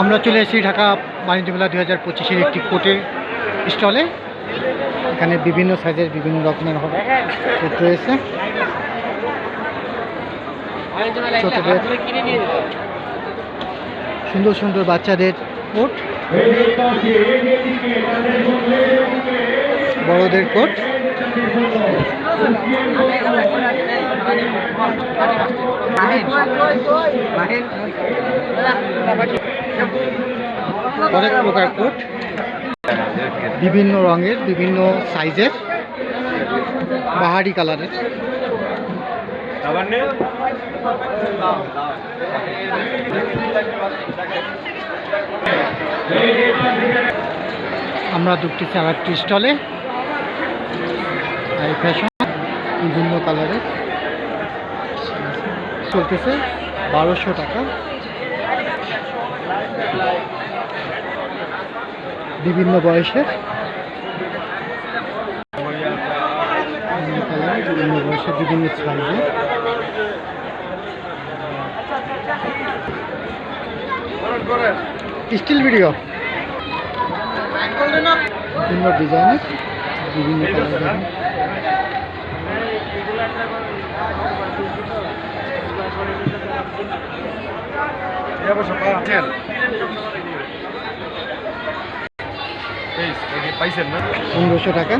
আমরা চলে এসেছি ঢাকা বাণিজ্য মেলা 2025-এর একটি কোটের স্টলে। এখানে বিভিন্ন সাইজের বিভিন্ন রকমের কোট রয়েছে। ছোটদের সুন্দর সুন্দর বাচ্চাদের কোট, বড়দের কোট, অনেক প্রকার কোট, বিভিন্ন রঙের, বিভিন্ন সাইজের, বাহারি কালারের। আমরা ঢুকতেছি আর একটি স্টলে। হাই ফ্যাশন বিভিন্ন কালারের চলতেছে 1200 টাকা। বিভিন্ন বয়সের, বিভিন্ন বয়সের, বিভিন্ন সাইজের। স্টিল ভিডিও বিভিন্ন ডিজাইনের, বিভিন্ন কালার। পাইছেন না 1500 টাকা।